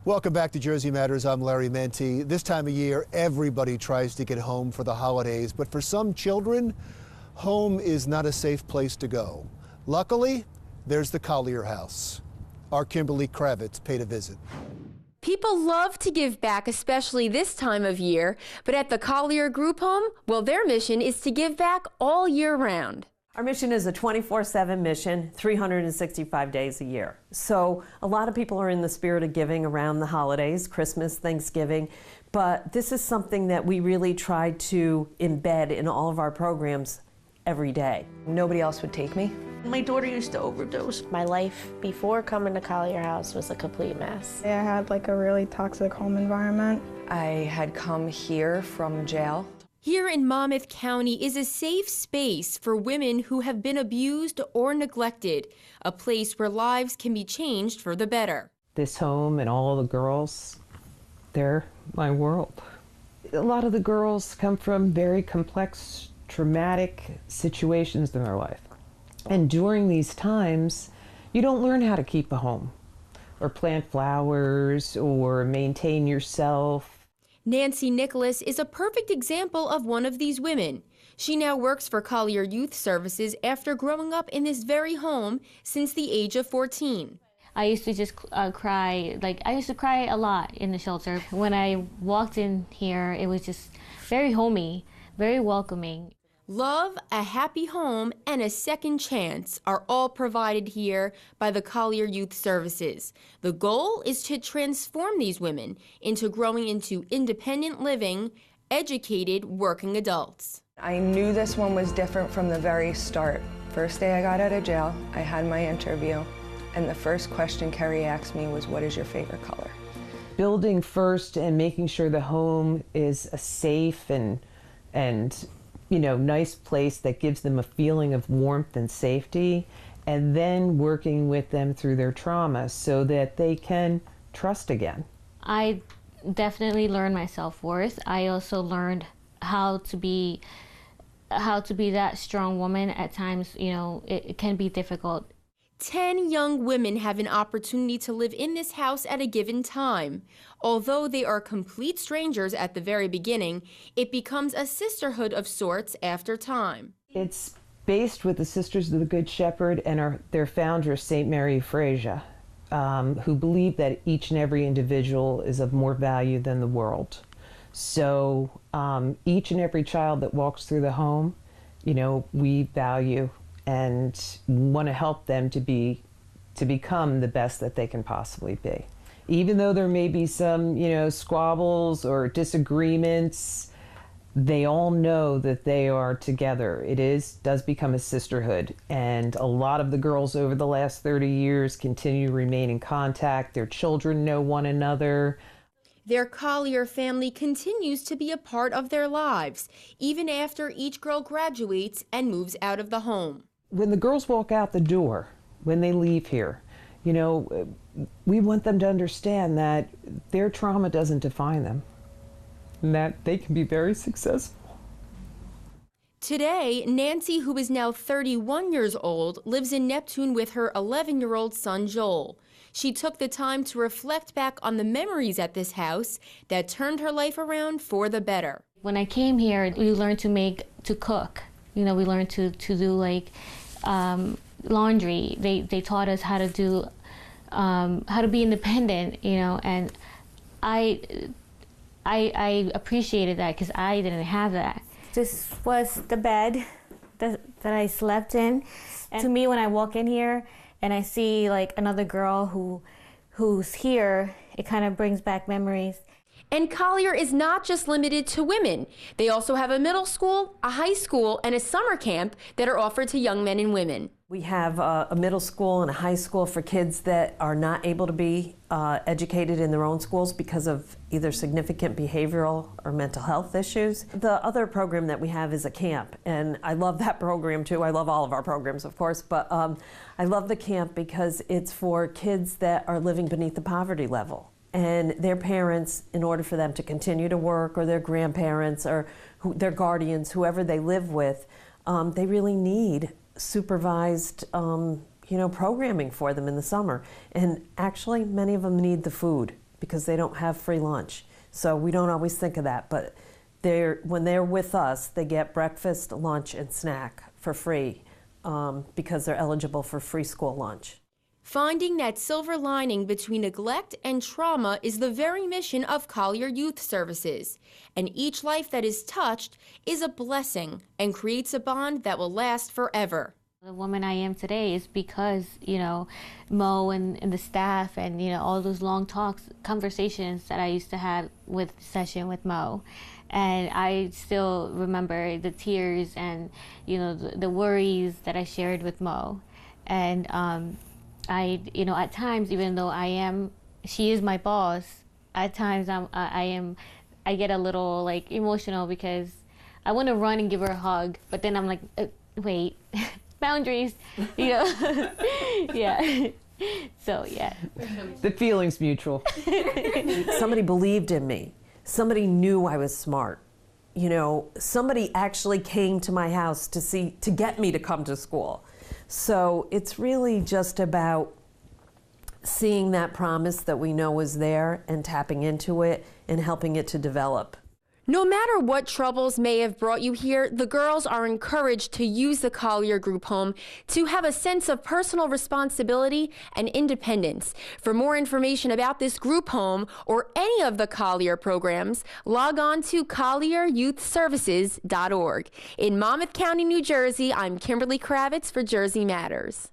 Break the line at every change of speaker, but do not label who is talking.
Welcome back to Jersey Matters. I'm Larry Menti. This time of year, everybody tries to get home for the holidays, but for some children, home is not a safe place to go. Luckily, there's the Collier house. Our Kimberly Kravitz paid a visit.
People love to give back, especially this time of year, but at the Collier Group Home, well, their mission is to give back all year round.
Our mission is a 24/7 mission, 365 days a year. So a lot of people are in the spirit of giving around the holidays, Christmas, Thanksgiving, but this is something that we really try to embed in all of our programs every day.
Nobody else would take me.
My daughter used to overdose.
My life before coming to Collier House was a complete mess.
I had like a really toxic home environment.
I had come here from jail.
Here in Monmouth County is a safe space for women who have been abused or neglected, a place where lives can be changed for the better.
This home and all the girls, they're my world. A lot of the girls come from very complex, traumatic situations in their life. And during these times, you don't learn how to keep a home or plant flowers or maintain yourself.
Nancy Nicholas is a perfect example of one of these women. She now works for Collier Youth Services after growing up in this very home since the age of 14.
I used to just cry. I used to cry a lot in the shelter. When I walked in here, it was just very homey, very welcoming.
Love, a happy home, and a second chance are all provided here by the Collier Youth Services. The goal is to transform these women into growing into independent living, educated working adults.
I knew this one was different from the very start. First day I got out of jail, I had my interview, and the first question Kerry asked me was, "What is your favorite color?"
Building first and making sure the home is a safe and nice place that gives them a feeling of warmth and safety, and then working with them through their trauma so that they can trust again.
I definitely learned my self-worth. I also learned how to be that strong woman. At times, it can be difficult.
10 young women have an opportunity to live in this house at a given time. Although they are complete strangers at the very beginning, it becomes a sisterhood of sorts after time.
It's based with the Sisters of the Good Shepherd and their founder, St. Mary Fraser, who believe that each and every individual is of more value than the world. So each and every child that walks through the home, we value and want to help them to become the best that they can possibly be. Even though there may be some, squabbles or disagreements, they all know that they are together. It does become a sisterhood, and a lot of the girls over the last 30 years continue to remain in contact. Their children know one another.
Their Collier family continues to be a part of their lives, even after each girl graduates and moves out of the home.
When the girls walk out the door, when they leave here, we want them to understand that their trauma doesn't define them, and that they can be very successful.
Today, Nancy, who is now 31 years old, lives in Neptune with her 11-year-old son, Joel. She took the time to reflect back on the memories at this house that turned her life around for the better.
When I came here, we learned to cook. We learned to do laundry. They taught us how to do how to be independent, and I appreciated that because I didn't have that.
This was the bed that I slept in. And to me, when I walk in here and I see another girl who's here, it kind of brings back memories.
And Collier is not just limited to women. They also have a middle school, a high school, and a summer camp that are offered to young men and women.
We have a middle school and a high school for kids that are not able to be educated in their own schools because of either significant behavioral or mental health issues. The other program that we have is a camp, and I love that program too. I love all of our programs, of course, but I love the camp because it's for kids that are living beneath the poverty level. And their parents, in order for them to continue to work, or their grandparents, or their guardians, whoever they live with, they really need supervised programming for them in the summer. And actually, many of them need the food because they don't have free lunch. So we don't always think of that, but when they're with us, they get breakfast, lunch, and snack for free because they're eligible for free school lunch.
Finding that silver lining between neglect and trauma is the very mission of Collier Youth Services. And each life that is touched is a blessing and creates a bond that will last forever.
The woman I am today is because, Mo and the staff and, all those long conversations that I used to have with Mo. And I still remember the tears and, the worries that I shared with Mo. And at times, even though she is my boss, at times I get a little emotional because I want to run and give her a hug, but then I'm like, wait, boundaries, yeah. So, yeah.
The feeling's mutual.
Somebody believed in me. Somebody knew I was smart. Somebody actually came to my house to get me to come to school. So it's really just about seeing that promise that we know is there and tapping into it and helping it to develop.
No matter what troubles may have brought you here, the girls are encouraged to use the Collier Group Home to have a sense of personal responsibility and independence. For more information about this group home or any of the Collier programs, log on to collieryouthservices.org. In Monmouth County, New Jersey, I'm Kimberly Kravitz for Jersey Matters.